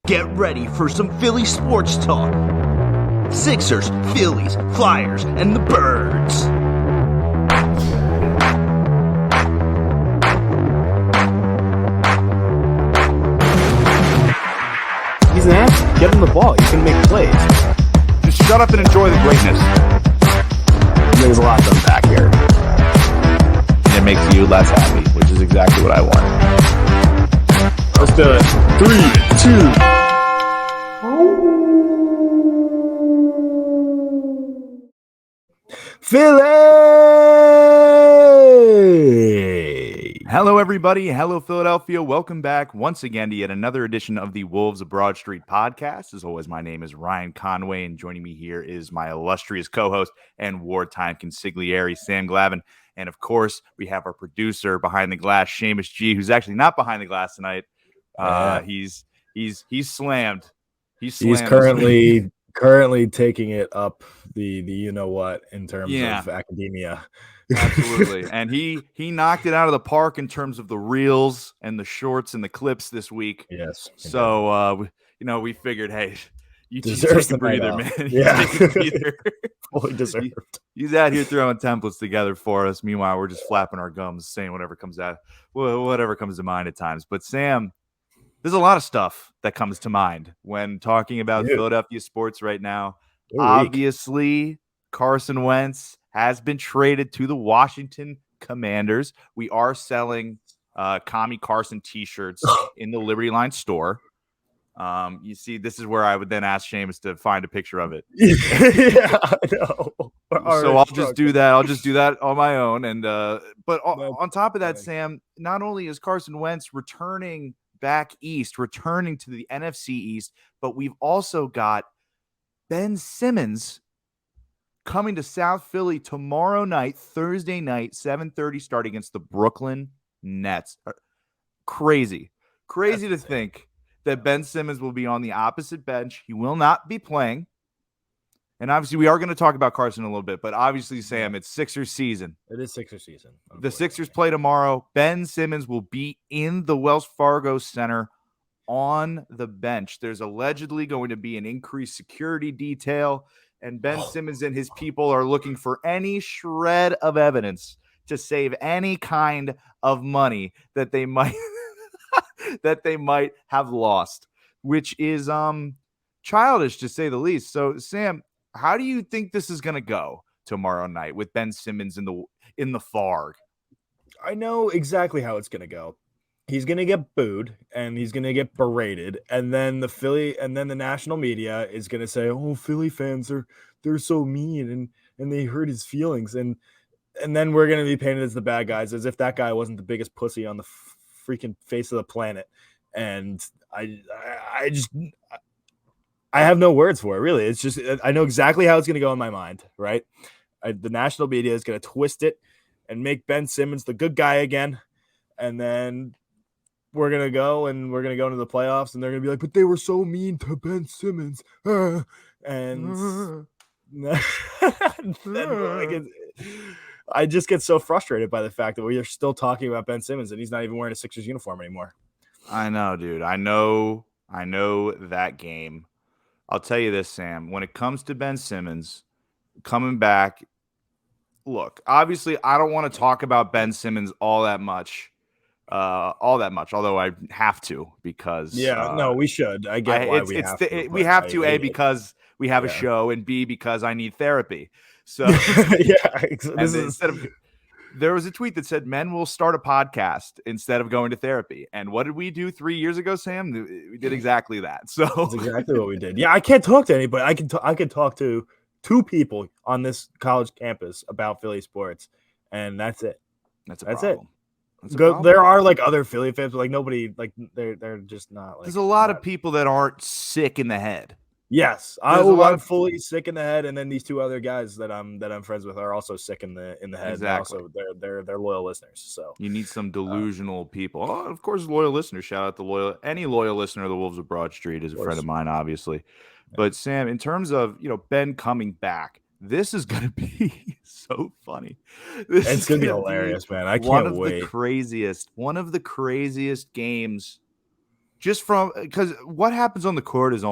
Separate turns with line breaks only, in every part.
Get ready for some Philly sports talk. Sixers, Phillies, Flyers, and the Birds.
He's an athlete. Get him the ball. He can make plays.
Just shut up and enjoy the greatness.
There's a lot done back here.
And it makes you less happy, which is exactly what I want.
Let's do it. 3, 2. Philly!
Hello, everybody. Hello, Philadelphia. Welcome back once again to yet another edition of the Wolves of Broad Street podcast. As always, my name is Ryan Conway, and joining me here is my illustrious co-host and wartime consigliere, Sam Glavin. And of course, we have our producer behind the glass, Seamus G, who's actually not behind the glass tonight. He's slammed. He's
currently taking it up the you know what in terms of academia.
Absolutely. And he knocked it out of the park in terms of the reels and the shorts and the clips this week.
Yes.
So we figured, hey, you
deserve
take a breather, man.
Yeah.
Take a breather.
Fully deserved.
He's out here throwing templates together for us. Meanwhile, we're just flapping our gums, saying whatever comes to mind at times. But Sam, there's a lot of stuff that comes to mind when talking about Philadelphia sports right now. Obviously, Carson Wentz has been traded to the Washington Commanders. We are selling Commie Carson t-shirts in the Liberty Line store. You see, this is where I would then ask Seamus to find a picture of it.
Yeah, I know.
So I'll just do that. I'll just do that on my own. And but on top of that, Sam, not only is Carson Wentz returning back east, returning to the NFC East, but we've also got Ben Simmons coming to South Philly tomorrow night, Thursday night, 7:30 start against the Brooklyn Nets. Crazy to think that Ben Simmons will be on the opposite bench. He will not be playing. And obviously, we are going to talk about Carson a little bit, but obviously, Sam, it's Sixers season.
It is Sixers season.
The Sixers play tomorrow. Ben Simmons will be in the Wells Fargo Center on the bench. There's allegedly going to be an increased security detail, and Ben Simmons and his people are looking for any shred of evidence to save any kind of money that they might have lost, which is childish to say the least. So, Sam, how do you think this is going to go tomorrow night with Ben Simmons in the Farg?
I know exactly how it's going to go. He's going to get booed and he's going to get berated, and then the national media is going to say, "Oh, Philly fans they're so mean and they hurt his feelings," and then we're going to be painted as the bad guys, as if that guy wasn't the biggest pussy on the freaking face of the planet. And I have no words for it, really. It's just, I know exactly how it's going to go in my mind, right? The national media is going to twist it and make Ben Simmons the good guy again. And then we're going to go into the playoffs and they're going to be like, "But they were so mean to Ben Simmons." And then I just get so frustrated by the fact that we are still talking about Ben Simmons and he's not even wearing a Sixers uniform anymore.
I know, dude. I know that game. I'll tell you this, Sam. When it comes to Ben Simmons coming back, look, obviously I don't want to talk about Ben Simmons all that much, although I have to because
we should. I get why we have to.
We have to, A, because we have a show, and B, because I need therapy. So there was a tweet that said men will start a podcast instead of going to therapy. And what did we do 3 years ago, Sam? We did exactly that. So
that's exactly what we did. Yeah, I can't talk to anybody. I can talk to two people on this college campus about Philly sports, and that's it.
That's it.
There are like other Philly fans, but like nobody, like they're just not. Like,
there's a lot of people that aren't sick in the head.
Yes, I'm fully sick in the head, and then these two other guys that I'm friends with are also sick in the head.
Exactly.
Also, they're loyal listeners. So
you need some delusional people. Oh, of course, loyal listeners. Shout out to any loyal listener of the Wolves of Broad Street is a friend of mine, obviously. Yeah. But Sam, in terms of Ben coming back, this is going to be so funny.
It's going to be hilarious, man. I can't wait.
One of the craziest games just from because what happens on the court is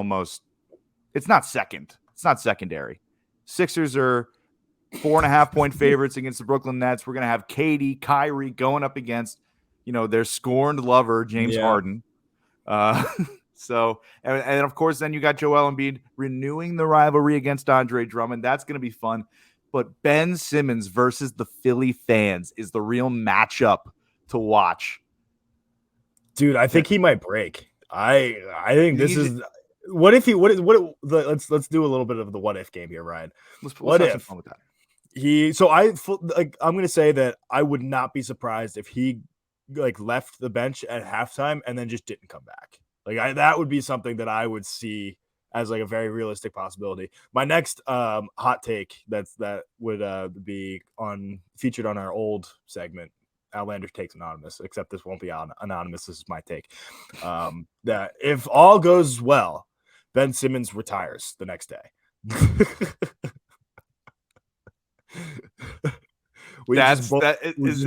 it's not secondary. Sixers are 4.5-point favorites against the Brooklyn Nets. We're gonna have Katie, Kyrie going up against, their scorned lover James Harden. So and of course, then you got Joel Embiid renewing the rivalry against Andre Drummond. That's gonna be fun. But Ben Simmons versus the Philly fans is the real matchup to watch.
Dude, I think he might break. I think this is what if let's do a little bit of the what if game here, Ryan.
Let's have some fun with
that. I'm gonna say that I would not be surprised if he left the bench at halftime and then just didn't come back. That would be something that I would see as a very realistic possibility. My next hot take that would be featured on our old segment, Outlandish Takes Anonymous, except this won't be anonymous. This is my take. That if all goes well, Ben Simmons retires the next day.
Is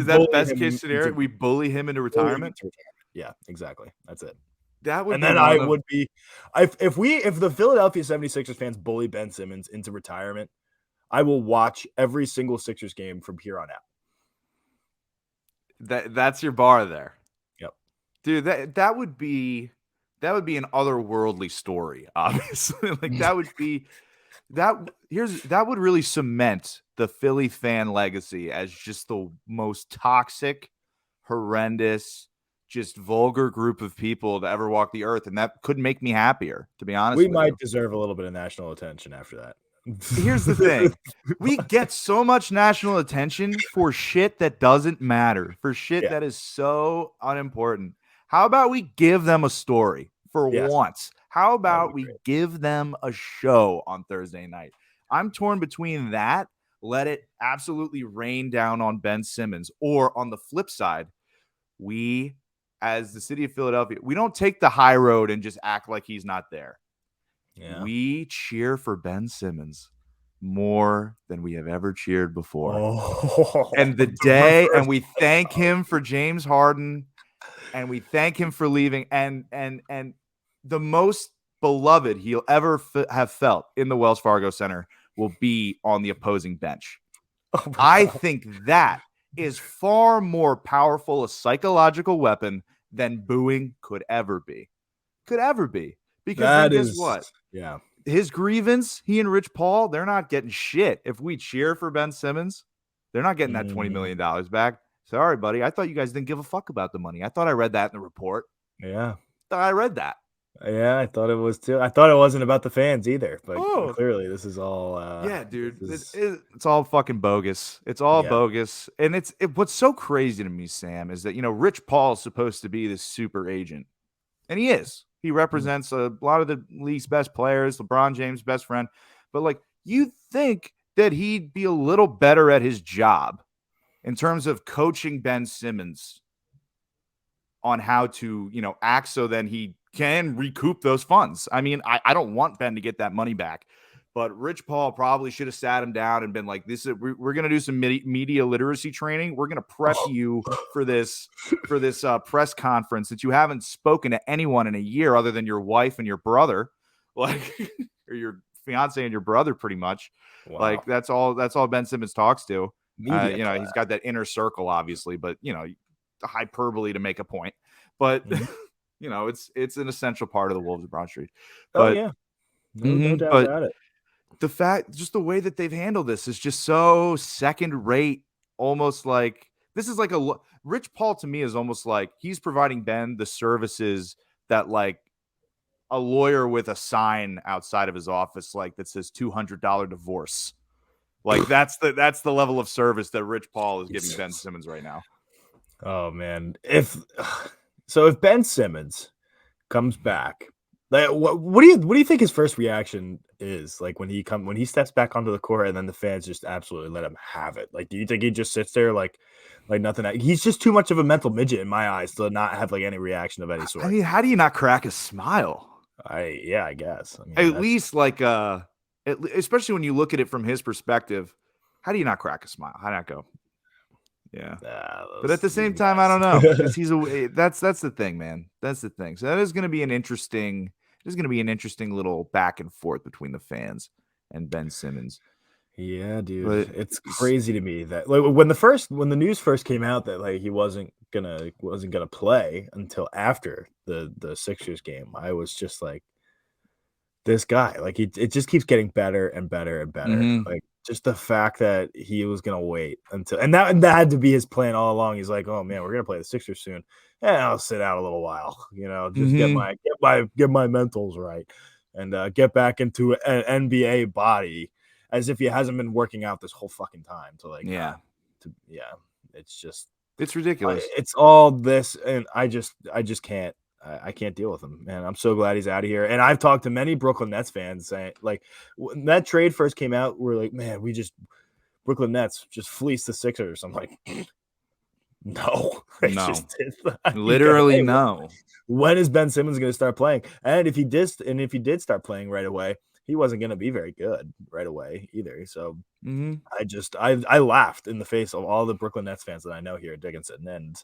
that best case scenario? We bully him into retirement?
Yeah, exactly. That's it.
That would
and then I would be if the Philadelphia 76ers fans bully Ben Simmons into retirement, I will watch every single Sixers game from here on out.
That's your bar there.
Yep.
Dude, that would be an otherworldly story, obviously. That would really cement the Philly fan legacy as just the most toxic, horrendous, just vulgar group of people to ever walk the earth, and that couldn't make me happier, to be honest.
We might deserve a little bit of national attention after that.
Here's the thing. We get so much national attention for shit that doesn't matter, for shit that is so unimportant. How about we give them a story for once? How about we give them a show on Thursday night? I'm torn between that, let it absolutely rain down on Ben Simmons, or on the flip side, we, as the city of Philadelphia, we don't take the high road and just act like he's not there. Yeah. We cheer for Ben Simmons more than we have ever cheered before. And we thank him for James Harden, and we thank him for leaving, and the most beloved he'll ever have felt in the Wells Fargo Center will be on the opposing bench. I think that is far more powerful a psychological weapon than booing could ever be. Because guess what?
Yeah.
His grievance, he and Rich Paul, they're not getting shit. If we cheer for Ben Simmons, they're not getting that $20 million back. Sorry, buddy. I thought you guys didn't give a fuck about the money. I thought I read that in the report.
Yeah.
I read that.
Yeah, I thought it was too. I thought it wasn't about the fans either, but clearly this is all.
Yeah, dude, it's all fucking bogus. It's all bogus, and what's so crazy to me, Sam, is that Rich Paul is supposed to be this super agent, and he is. He represents a lot of the league's best players, LeBron James' best friend, but you think that he'd be a little better at his job in terms of coaching Ben Simmons on how to act so then he can recoup those funds. I mean, I don't want Ben to get that money back, but Rich Paul probably should have sat him down and been like, we're going to do some media literacy training. We're going to prep you for this press conference that you haven't spoken to anyone in a year other than your wife and your brother, or your fiance and your brother, pretty much. Wow. That's all Ben Simmons talks to. He's got that inner circle, obviously, but hyperbole to make a point, but it's an essential part of the Wolves of Broad Street. But,
no doubt about it.
The fact, just the way that they've handled this is just so second rate, almost like this is Rich Paul to me is almost like he's providing Ben the services that a lawyer with a sign outside of his office, that says $200 divorce. That's the level of service that Rich Paul is giving Ben Simmons right now.
Oh man. If Ben Simmons comes back, what do you think his first reaction is when he steps back onto the court and then the fans just absolutely let him have it? Do you think he just sits there like nothing? He's just too much of a mental midget in my eyes to not have any reaction of any sort.
I mean, how do you not crack a smile?
I guess.
At least especially when you look at it from his perspective, how do you not crack a smile? How do not go? Yeah. But at the same time, I don't know, because that's the thing, man. That's the thing. So that is going to be an interesting little back and forth between the fans and Ben Simmons.
Yeah, dude.
But
it's crazy to me that like when the news first came out that like he wasn't gonna play until after the Sixers game, I was just like, this guy, like it just keeps getting better and better and better.
Mhm.
Like just the fact that he was gonna wait until and that had to be his plan all along. He's like, oh man, we're gonna play the Sixers soon. Yeah, I'll sit out a little while, just get my mentals right and get back into an NBA body as if he hasn't been working out this whole fucking time
it's ridiculous.
It's all this, and I just can't. I can't deal with him, man. I'm so glad he's out of here. And I've talked to many Brooklyn Nets fans saying, like, when that trade first came out, we're like, man, Brooklyn Nets just fleeced the Sixers. I'm like, no,
literally no.
When is Ben Simmons going to start playing? And if he did start playing right away, he wasn't going to be very good right away either. So I laughed in the face of all the Brooklyn Nets fans that I know here at Dickinson, and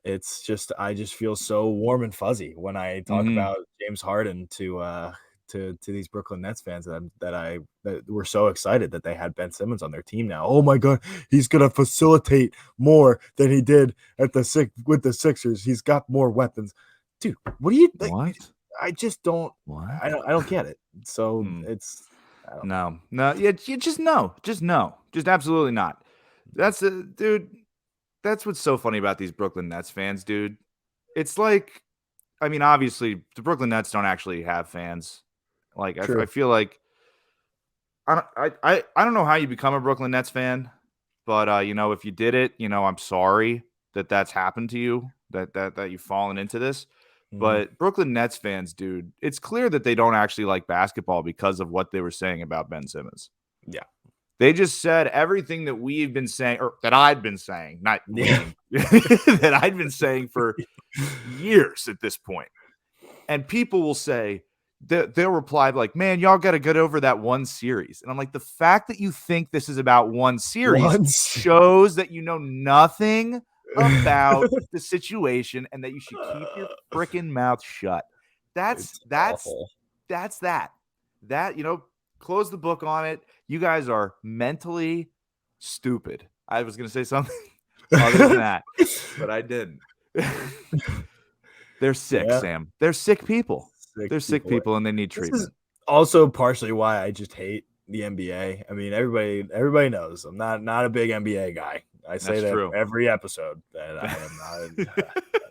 it's just I just feel so warm and fuzzy when I talk about James Harden to these Brooklyn Nets fans that were so excited that they had Ben Simmons on their team now. Oh my God, he's gonna facilitate more than he did with the Sixers. He's got more weapons, dude. What do you think?
What?
I just don't. What? I don't get it. So it's
no. Yeah, just no. Just absolutely not. Dude. That's what's so funny about these Brooklyn Nets fans, dude. It's like, I mean, obviously, the Brooklyn Nets don't actually have fans. Like, I feel like I don't know how you become a Brooklyn Nets fan, but if you did it, I'm sorry that that's happened to you, that you've fallen into this. But Brooklyn Nets fans, dude, it's clear that they don't actually like basketball because of what they were saying about Ben Simmons.
Yeah.
They just said everything that we've been saying, or that I'd been saying, that I'd been saying for years at this point. And people will say, they'll reply like, man, y'all got to get over that one series. And I'm like, the fact that you think this is about one series shows that you know nothing about the situation and that you should keep your freaking mouth shut. That's awful. That's that, close the book on it. You guys are mentally stupid. I was going to say something other than that, but I didn't. They're sick, Sam. They're sick people. They're sick people and they need treatment.
This is also partially why I just hate the NBA. I mean, everybody knows I'm not a big NBA guy. I say that every episode that I am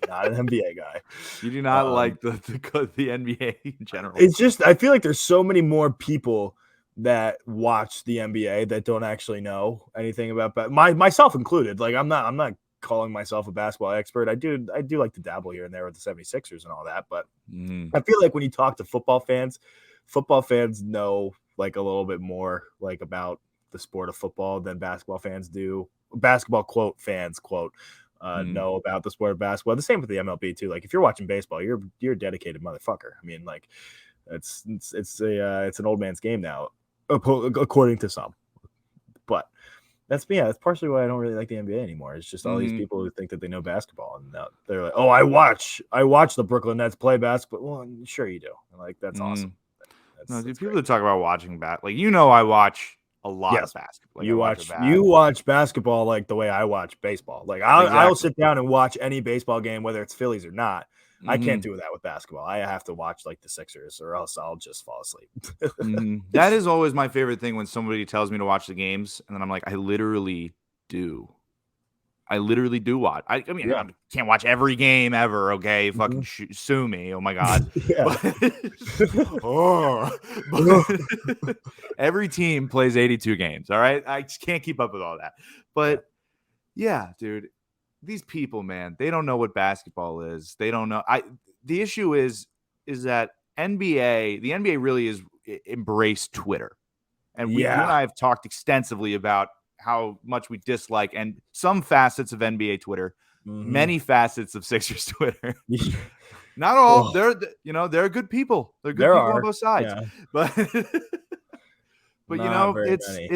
not an NBA guy.
You do not like the NBA in general.
It's just I feel like there's so many more people that watch the NBA that don't actually know anything about myself included. Like I'm not calling myself a basketball expert. I do like to dabble here and there with the 76ers and all that, but I feel like when you talk to football fans know like a little bit more like about the sport of football than basketball fans do. Basketball fans know about the sport of basketball. The same with the MLB too. Like if you're watching baseball, you're a dedicated motherfucker. I mean, like it's an old man's game now, according to some. But that's partially why I don't really like the NBA anymore. It's just all these people who think that they know basketball and they're like, oh, I watch the Brooklyn Nets play basketball. Well, sure you do. Like that's awesome.
People that talk about watching like I watch a lot of basketball. Like
you watch basketball like the way I watch baseball. Like I'll sit down and watch any baseball game, whether it's Phillies or not. I can't do that with basketball. I have to watch like the Sixers or else I'll just fall asleep.
That is always my favorite thing when somebody tells me to watch the games. And then I'm like, I literally do watch. I mean, I can't watch every game ever. Okay. Fucking sue me. Oh my God. But every team plays 82 games. All right. I just can't keep up with all that. But yeah, dude. These people, man, they don't know what basketball is. They don't know. The issue is that the NBA really is embraced Twitter. And you and I have talked extensively about how much we dislike and some facets of NBA Twitter, many facets of Sixers Twitter. Not all. They're good people. They're good people on both sides. Yeah. But
Not very many.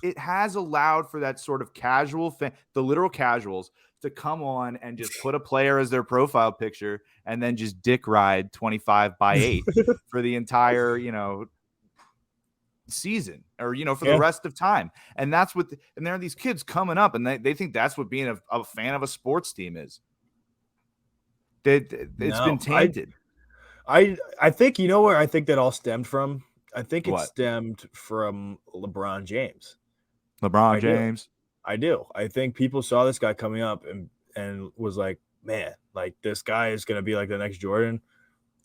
it has allowed for that sort of casual fan, the literal casuals, to come on and just put a player as their profile picture and then just dick ride 25/8 for the entire, season or, for the rest of time. And that's what, and there are these kids coming up and they think that's what being a fan of a sports team is. It's been tainted.
I think, where I think that all stemmed from? I think it
What?
stemmed from LeBron James.
I
do. I think people saw this guy coming up and was like, man, like this guy is going to be like the next Jordan.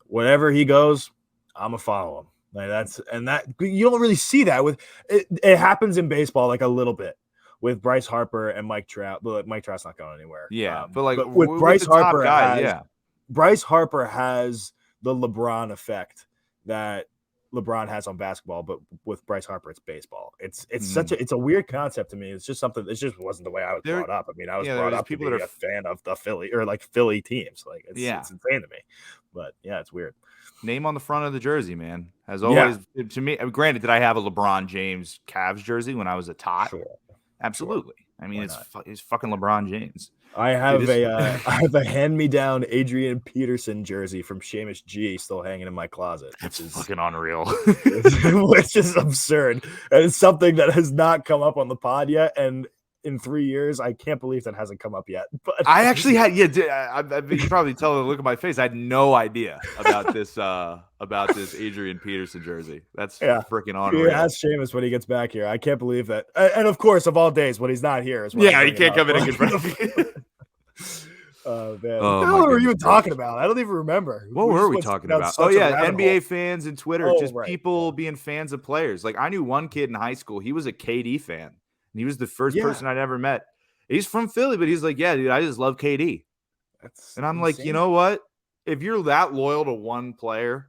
Wherever he goes, I'm going to follow him. Like that you don't really see that with it. It happens in baseball like a little bit with Bryce Harper and Mike Trout, but Mike Trout's not going anywhere.
Yeah,
but with Bryce Harper, Bryce Harper has the LeBron effect that LeBron has on basketball, but with Bryce Harper, it's baseball. It's it's a weird concept to me. It's just something. It just wasn't the way I was brought up. I mean, I was brought up people to be a fan of the Philly or like Philly teams. Like it's insane to me. But yeah, it's weird.
Name on the front of the jersey, man. Has always to me. Granted, did I have a LeBron James Cavs jersey when I was a tot?
Sure.
Absolutely. Sure. I mean, it's fucking LeBron James.
I have a hand-me-down Adrian Peterson jersey from Seamus G still hanging in my closet.
Which is fucking unreal.
Which is absurd. And it's something that has not come up on the pod yet. And in 3 years, I can't believe that hasn't come up yet. But
I actually had, you probably tell the look at my face. I had no idea about this Adrian Peterson jersey. That's freaking unreal.
Ask Seamus when he gets back here. I can't believe that. And of course, of all days, when he's not here as well.
Yeah, he can't come in and get ready.
Oh man, what were we even talking about? I don't even remember.
What were we talking about? Oh yeah, NBA fans and Twitter, people being fans of players. Like I knew one kid in high school. He was a KD fan, and he was the first person I'd ever met. He's from Philly, but he's like, yeah, dude, I just love KD. And I'm like, you know what? If you're that loyal to one player,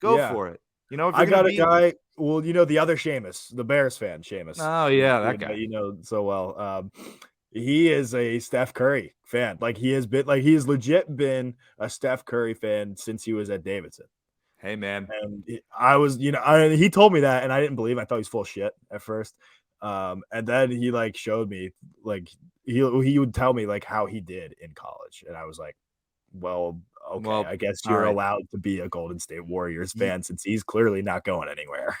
go for it. If
I got a guy. Well, the other Seamus, the Bears fan, Seamus.
Oh yeah, that guy.
So well. He is a Steph Curry fan. Like he's legit been a Steph Curry fan since he was at Davidson.
Hey man.
And I was, he told me that and I didn't believe him. I thought he was full of shit at first. And then he like showed me like he would tell me like how he did in college. And I was like, well, okay, I guess you're allowed to be a Golden State Warriors fan since he's clearly not going anywhere.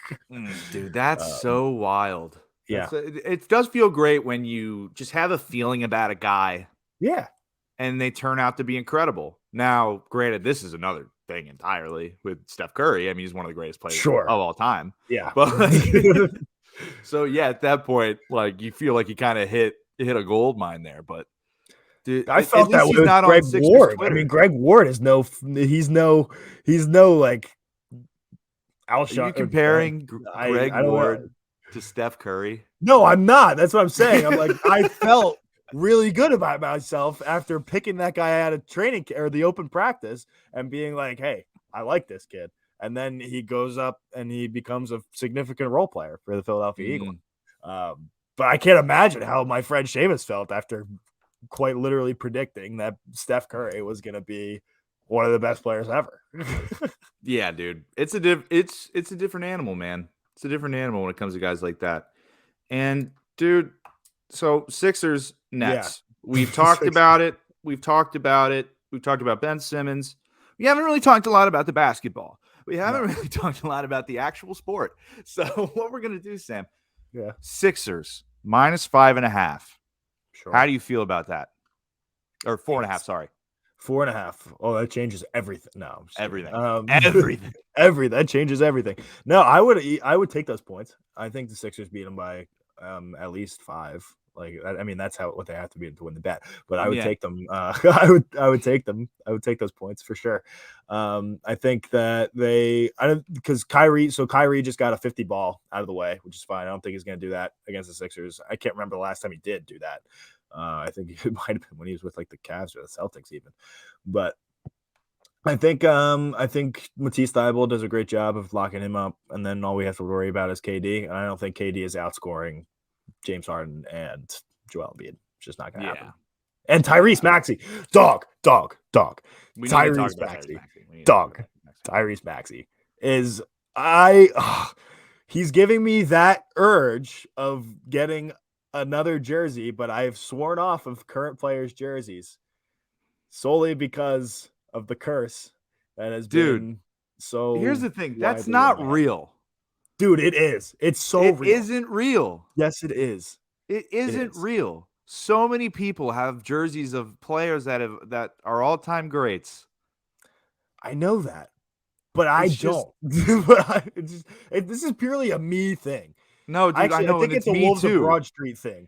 Dude, that's so wild.
Yeah,
it does feel great when you just have a feeling about a guy.
Yeah.
And they turn out to be incredible. Now, granted, this is another thing entirely with Steph Curry. I mean, he's one of the greatest players of all time.
Yeah.
But so yeah, at that point, like you feel like you kind of hit a gold mine there. But dude,
I felt that with Greg Ward. I mean, Greg Ward is he's no like
Are you comparing Greg Ward to Steph Curry?
No, I'm not. That's what I'm saying. I'm like, I felt really good about myself after picking that guy out of training or the open practice and being like, hey, I like this kid. And then he goes up and he becomes a significant role player for the Philadelphia Eagles. But I can't imagine how my friend Seamus felt after quite literally predicting that Steph Curry was going to be one of the best players ever.
Yeah, dude. It's a different animal, man. It's a different animal when it comes to guys like that. And dude, so Sixers Nets. Yeah. We've talked about it. We've talked about Ben Simmons. We haven't really talked a lot about the basketball. We haven't really talked a lot about the actual sport. So what we're gonna do, Sam?
Yeah.
Sixers -5.5.
Sure.
How do you feel about that? Or 4.5, sorry.
4.5. Oh, that changes everything. No,
everything.
Everything. That changes everything. No, I would take those points. I think the Sixers beat them by at least 5. Like, I mean, that's what they have to be to win the bet. But I would take them. I would take them. I would take those points for sure. I think that because Kyrie just got a 50 ball out of the way, which is fine. I don't think he's going to do that against the Sixers. I can't remember the last time he did do that. I think it might have been when he was with like the Cavs or the Celtics even. But I think Matisse Thybulle does a great job of locking him up, and then all we have to worry about is KD. And I don't think KD is outscoring James Harden and Joel Embiid. It's just not going to happen. And Tyrese Maxey, dog. Tyrese Maxey is he's giving me that urge of getting another jersey, but I have sworn off of current players' jerseys solely because of the curse that has been so.
Here's the thing. That's
widely
not
around.
real.
Dude, it is. It's so
It
real.
isn't real.
Yes, it is.
It isn't real. So many people have jerseys of players that are all-time greats.
I know that, but I
It's just-
don't. But this is purely a me thing.
No, dude,
Actually,
I know.
I think
and
it's a
me
Wolves of
too.
Broad Street thing.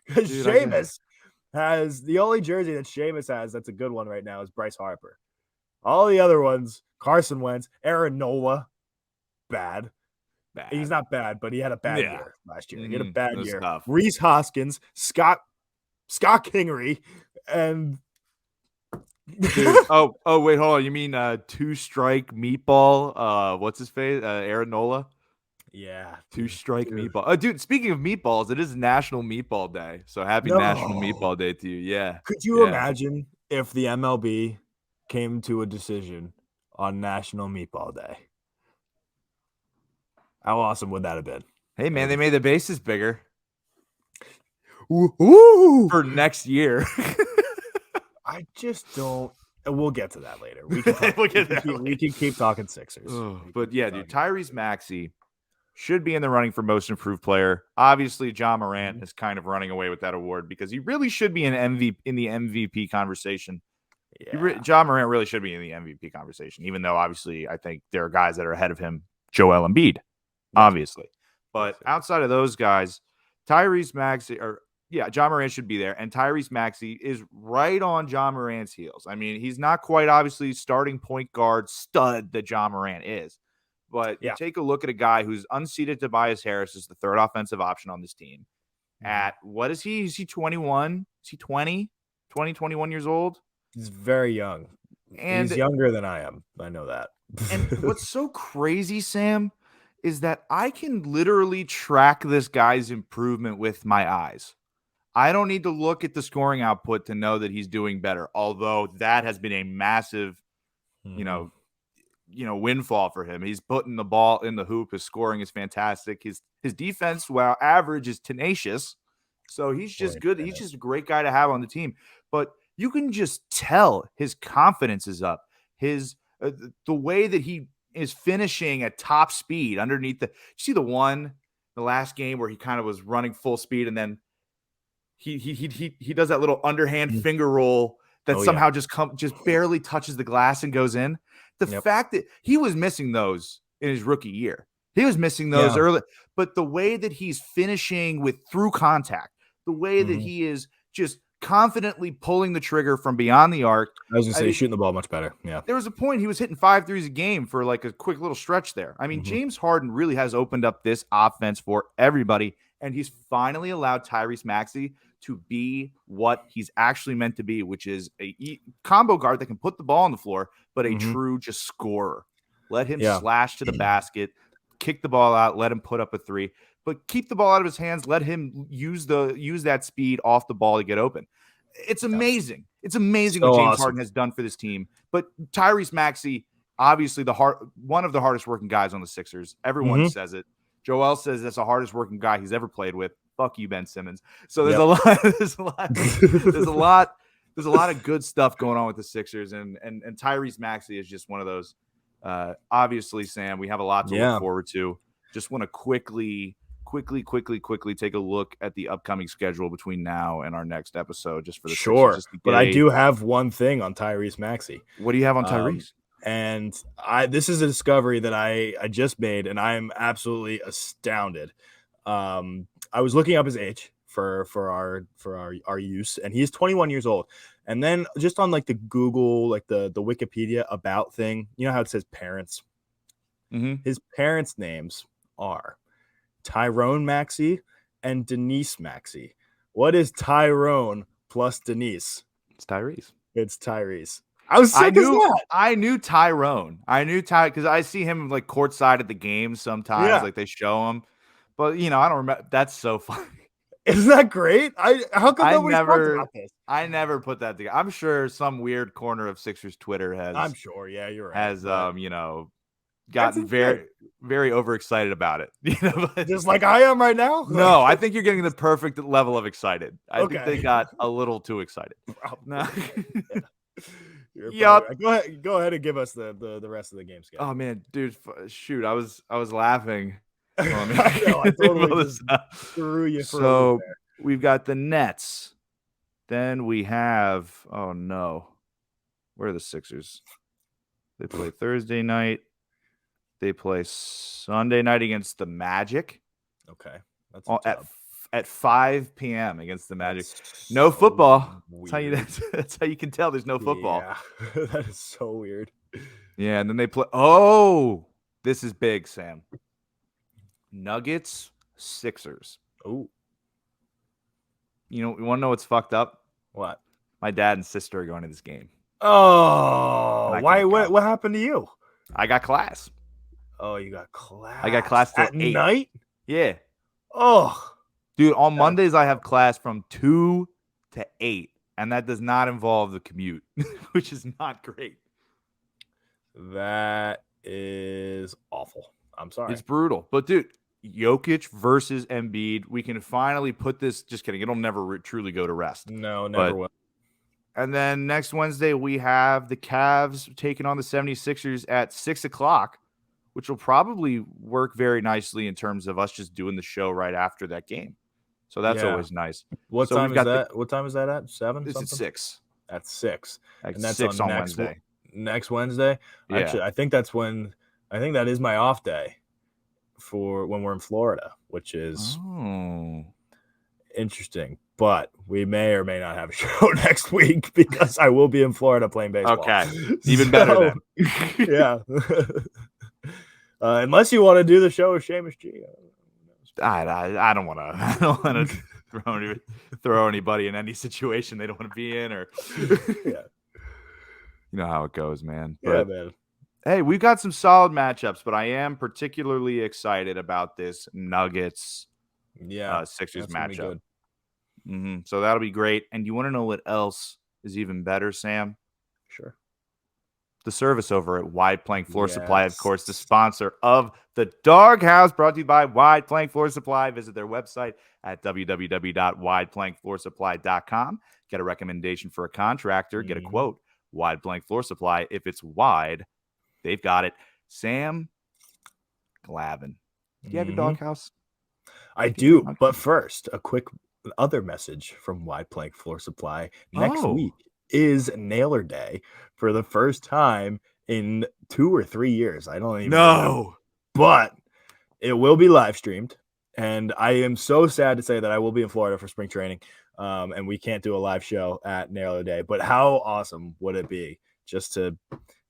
Because
Dude, I get it.
Seamus has the only jersey that Seamus has that's a good one right now is Bryce Harper. All the other ones, Carson Wentz, Aaron Nola, bad. He's not bad, but he had a bad year last year. He had a bad year.
Tough.
Reese Hoskins, Scott Kingery, and
Dude, oh, wait, hold on. You mean two-strike meatball? What's his face? Aaron Nola?
yeah,
Two-strike meatball. Dude, speaking of meatballs, it is National Meatball Day. So happy National Meatball Day to you. Yeah.
Could you imagine if the MLB came to a decision on National Meatball Day? How awesome would that have been?
Hey, man, they made the bases bigger
Ooh.
for next year.
I just don't. We'll get to that later. We can talk, we can keep talking Sixers.
But yeah, dude, Tyrese Maxey should be in the running for most improved player. Obviously, John Morant is kind of running away with that award because he really should be in the MVP conversation.
Yeah.
John Morant really should be in the MVP conversation, even though obviously I think there are guys that are ahead of him. Joel Embiid, obviously. But outside of those guys, Tyrese Maxey John Morant should be there, and Tyrese Maxey is right on John Morant's heels. I mean, he's not quite obviously starting point guard stud that John Morant is, but you take a look at a guy who's unseated. Tobias Harris is the third offensive option on this team. At what is he? Is he 21? Is he 20, 21 years old?
He's very young. And he's younger than I am. I know that.
And what's so crazy, Sam, is that I can literally track this guy's improvement with my eyes. I don't need to look at the scoring output to know that he's doing better, although that has been a massive, windfall for him. He's putting the ball in the hoop. His scoring is fantastic. His defense, while average, is tenacious. So he's just good. He's just a great guy to have on the team. But you can just tell his confidence is up. His the way that he is finishing at top speed underneath the last game where he kind of was running full speed and then he does that little underhand finger roll that somehow just barely touches the glass and goes in. The fact that he was missing those in his rookie year, he was missing those early, but the way that he's finishing through contact, the way that he is just confidently pulling the trigger from beyond the arc.
I was going to say, shooting the ball much better. Yeah.
There was a point he was hitting 5 threes a game for like a quick little stretch there. I mean, James Harden really has opened up this offense for everybody, and he's finally allowed Tyrese Maxey to be what he's actually meant to be, which is a combo guard that can put the ball on the floor, but a true just scorer. Let him slash to the basket, kick the ball out, let him put up a three, but keep the ball out of his hands. Let him use that speed off the ball to get open. It's amazing. It's amazing what James Harden has done for this team. But Tyrese Maxey, obviously one of the hardest working guys on the Sixers. Everyone says it. Joel says that's the hardest working guy he's ever played with. Fuck you, Ben Simmons. So there's a lot of good stuff going on with the Sixers, and Tyrese Maxey is just one of those. Obviously, Sam, we have a lot to look forward to. Just want to quickly take a look at the upcoming schedule between now and our next episode, just for the Sixers,
but I do have one thing on Tyrese Maxey.
What do you have on Tyrese?
And this is a discovery that I just made, and I am absolutely astounded. I was looking up his age for our use, and he's 21 years old. And then just on like the Google, like the Wikipedia about thing, you know how it says parents? His parents' names are Tyrone Maxey and Denise Maxey. What is Tyrone plus Denise?
It's Tyrese.
It's Tyrese. I
knew Tyrone. I knew Ty because I see him like courtside at the games sometimes, like they show him. But I don't remember. That's so funny.
Isn't that great? How come nobody's talked about this?
I never put that together. I'm sure some weird corner of Sixers Twitter has.
I'm sure. Yeah, you're right.
Has gotten very, very overexcited about it. But,
just like I am right now.
No, I think you're getting the perfect level of excited. I think
Okay.
they got a little too excited. No.
Yep. Go ahead and give us the rest of the game schedule.
Oh man, dude, shoot, I was laughing.
I know, I totally just threw you for a loop there.
We've got the Nets. Then we have, oh no, where are the Sixers? They play Thursday night. They play Sunday night against the Magic.
Okay,
that's at 5 p.m. against the Magic. No football. That's how you can tell there's no football.
Yeah, that is so weird.
Yeah, and then they play. Oh, this is big, Sam. Nuggets, Sixers.
Oh,
you want to know what's fucked up?
What?
My dad and sister are going to this game.
Oh, why? What happened to you?
I got class.
Oh, you got class.
I got class till
at 8. Night.
Yeah.
Oh,
dude, on Mondays I have class from 2 to 8, and that does not involve the commute, which is not great.
That is awful. I'm sorry.
It's brutal, but dude. Jokic versus Embiid. We can finally put this. Just kidding. It'll never truly go to rest.
No, never will.
And then next Wednesday, we have the Cavs taking on the 76ers at 6 o'clock, which will probably work very nicely in terms of us just doing the show right after that game. So that's always nice.
What time is that? What time is that at? 7?
It's at 6.
At 6.
And that's 6 on Wednesday.
Next Wednesday?
Yeah.
Actually, I think that is my off day. For when we're in Florida, which is interesting, but we may or may not have a show next week because I will be in Florida playing baseball.
Okay, even better then.
Yeah. Unless you want to do the show with Seamus G.
I don't want to throw anybody in any situation they don't want to be in, or
yeah.
You know how it goes, man.
Yeah, man.
Hey, we've got some solid matchups, but I am particularly excited about this Nuggets Sixers matchup. So that'll be great. And you want to know what else is even better, Sam?
Sure.
The service over at Wide Plank Floor Supply, of course, the sponsor of the Doghouse, brought to you by Wide Plank Floor Supply. Visit their website at www.wideplankfloorsupply.com. Get a recommendation for a contractor. Get a quote. Wide Plank Floor Supply. If it's wide, they've got it. Sam Glavin, do you have your doghouse?
I do. But first, a quick other message from Wide Plank Floor Supply. Next week is Nailer Day for the first time in 2 or 3 years. I don't even know. But it will be live streamed. And I am so sad to say that I will be in Florida for spring training. And we can't do a live show at Nailer Day. But how awesome would it be just to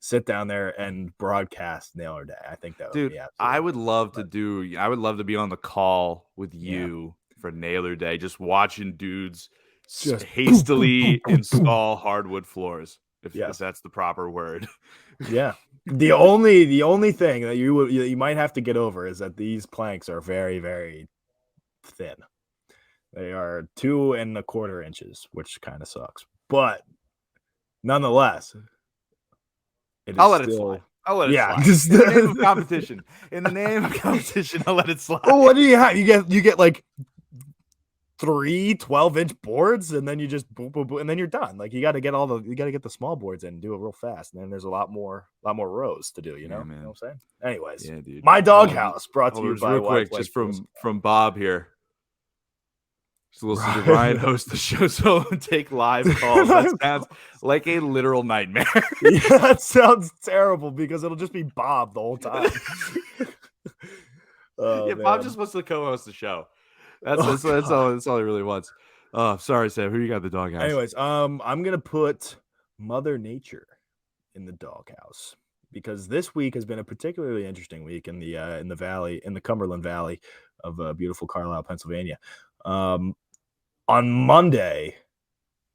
sit down there and broadcast Nailer Day? I think that would be absolutely
I would love to be on the call with you for Nailer Day, just watching dudes just hastily install hardwood floors, if that's the proper word.
Yeah. The only thing that you might have to get over is that these planks are very, very thin. They are 2 1/4 inches, which kind of sucks. But nonetheless,
I'll let it slide. I'll let it slide. In the name of competition. In the name of competition, I'll let it slide.
Well, what do you have? You get like 3 12-inch boards, and then you just boom, boom, boom, and then you're done. Like you got to get the small boards in and do it real fast, and then there's a lot more rows to do. You know what I'm saying? Anyways,
dude.
My doghouse brought to you by
real quick, just from Bob here. Just listen to Ryan host the show solo and take live calls. That sounds like a literal nightmare.
Yeah, that sounds terrible because it'll just be Bob the whole time.
Bob just wants to co-host the show. That's all he really wants. Oh, sorry, Sam. Who you got in the doghouse?
Anyways, I'm gonna put Mother Nature in the doghouse because this week has been a particularly interesting week in the valley, in the Cumberland Valley of beautiful Carlisle, Pennsylvania. On Monday,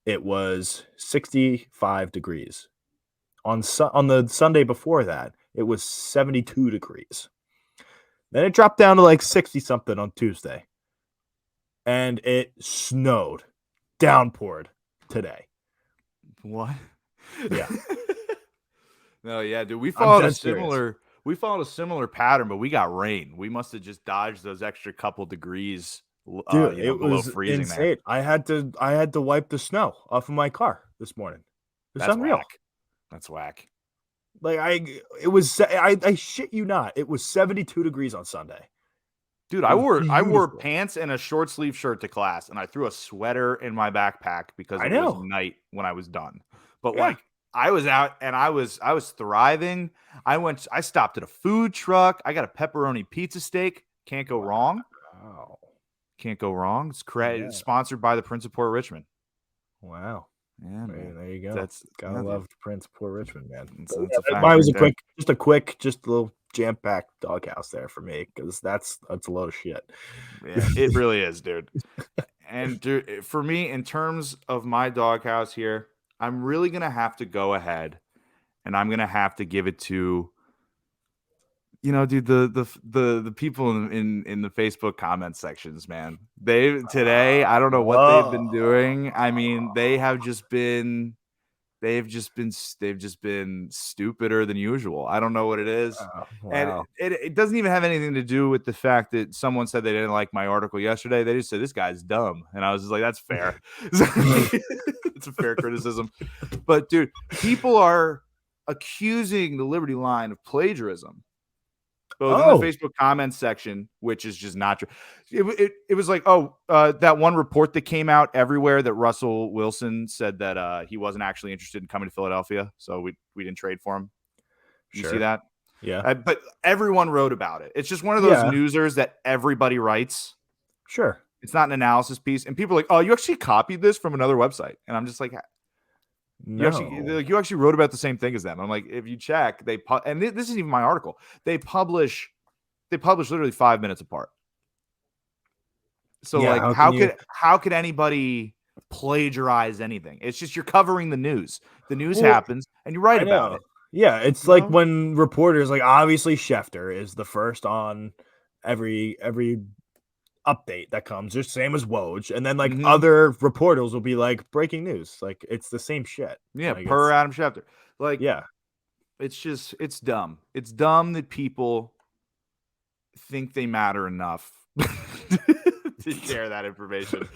it was 65 degrees. On the Sunday before that, it was 72 degrees. Then it dropped down to like 60-something on Tuesday. And it snowed, downpoured today.
What?
Yeah.
No, yeah, dude. We followed a similar We followed a similar pattern, but we got rain. We must have just dodged those extra couple degrees,
Dude, it
below
was
freezing
insane.
there.
I had to wipe the snow off of my car this morning. It's unreal.
Whack. That's whack.
Like I shit you not. It was 72 degrees on Sunday.
Dude, I wore pants and a short sleeve shirt to class, and I threw a sweater in my backpack because it was night when I was done. But like I was out and I was thriving. I stopped at a food truck. I got a pepperoni pizza steak. Can't go wrong.
Wow.
Can't go wrong. It's sponsored by the Prince of Port Richmond.
Wow.
Yeah,
man. There you go.
That's
gotta love the Prince of Port Richmond, man.
It's a fact
mine was
right
just a little jam-packed doghouse there for me, because that's a load of shit.
Yeah, it really is, dude. And dude, for me, in terms of my doghouse here, I'm really gonna have to go ahead and I'm gonna have to give it to, dude, the people in the Facebook comment sections, man. Today, I don't know what they've been doing. I mean, they've just been stupider than usual. I don't know what it is.
Wow.
And it doesn't even have anything to do with the fact that someone said they didn't like my article yesterday. They just said this guy's dumb. And I was just like, that's fair. It's a fair criticism. But dude, people are accusing the Liberty Line of plagiarism. Both in the Facebook comments section, which is just not true. It was like, that one report that came out everywhere that Russell Wilson said that he wasn't actually interested in coming to Philadelphia, so we didn't trade for him. You see that?
Yeah.
But everyone wrote about it. It's just one of those newsers that everybody writes.
Sure.
It's not an analysis piece. And people are like, oh, you actually copied this from another website. And I'm just like,
no.
You actually wrote about the same thing as them. I'm like, if you check, and this isn't even my article. They publish literally 5 minutes apart. So how could anybody plagiarize anything? It's just you're covering the news. The news happens and you write about it.
Yeah, it's like when reporters, like, obviously Schefter is the first on every update that comes, just same as Woj, and then other reporters will be like, breaking news. Like, it's the same shit.
Yeah, per Adam Schefter. Like,
yeah,
it's dumb. It's dumb that people think they matter enough to share that information.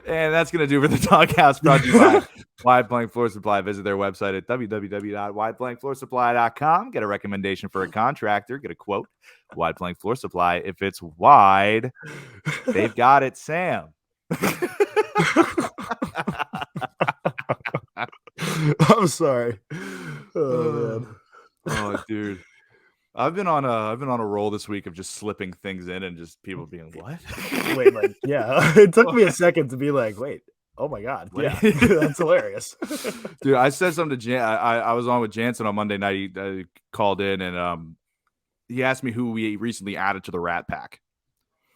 And that's gonna do for the Doghouse, brought to you by Wide Blank Floor Supply. Visit their website at www.wideblankfloorsupply.com. Get a recommendation for a contractor. Get a quote. Wide Blank Floor Supply. If it's wide, they've got it, Sam.
I'm sorry. Oh man.
Oh, dude. I've been on a roll this week of just slipping things in and just people being what?
Wait, like, yeah. It took me a second to be like, wait, oh my god, yeah, that's hilarious.
Dude, I said something to I was on with Jansen on Monday night. He called in and he asked me who we recently added to the Rat Pack,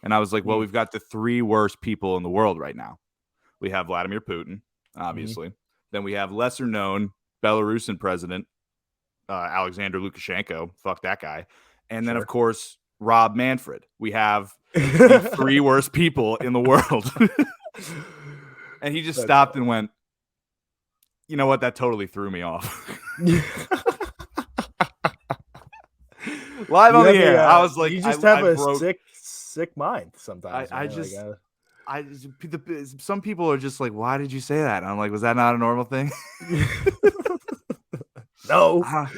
and I was like, well, we've got the 3 worst people in the world right now. We have Vladimir Putin, obviously. Then we have lesser known Belarusian president Alexander Lukashenko. Fuck that guy. And then, of course, Rob Manfred. We have the 3 worst people in the world. And he just stopped and went, you know what? That totally threw me off. Live on the air. I was like,
you just have a sick mind sometimes.
Some people are just like, why did you say that? And I'm like, was that not a normal thing?
No.
I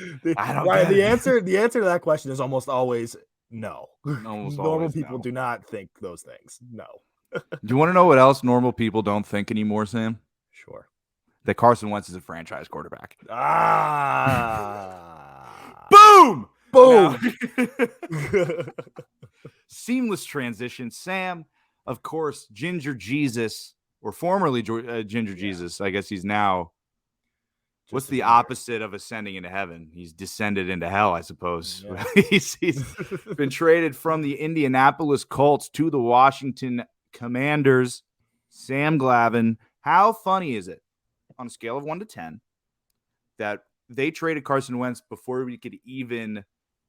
don't
get the answer to that question is almost always no.
Normal
people do not think those things. No.
Do you want to know what else normal people don't think anymore, Sam?
Sure.
That Carson Wentz is a franchise quarterback.
Boom! Boom!
Seamless transition. Sam, of course, Ginger Jesus, or formerly Ginger Jesus. I guess he's now. What's the opposite of ascending into heaven? He's descended into hell, I suppose. Yeah. he's been traded from the Indianapolis Colts to the Washington Commanders. Sam Glavin. How funny is it, on a scale of 1 to 10, that they traded Carson Wentz before we could even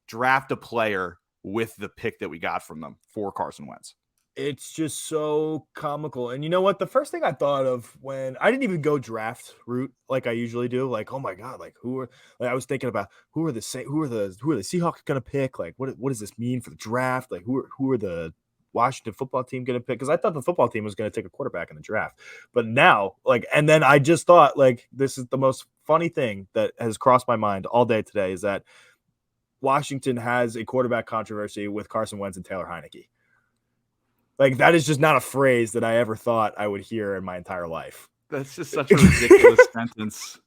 draft a player with the pick that we got from them for Carson Wentz?
It's just so comical. And you know what? The first thing I thought of when I didn't even go draft route like I usually do, like, oh my God, like I was thinking about who are the Seahawks gonna pick? Like, what does this mean for the draft? Like, who are the Washington football team gonna pick? Because I thought the football team was gonna take a quarterback in the draft. But now, like, and then I just thought, like, this is the most funny thing that has crossed my mind all day today is that Washington has a quarterback controversy with Carson Wentz and Taylor Heineke. Like, that is just not a phrase that I ever thought I would hear in my entire life.
That's just such a ridiculous sentence.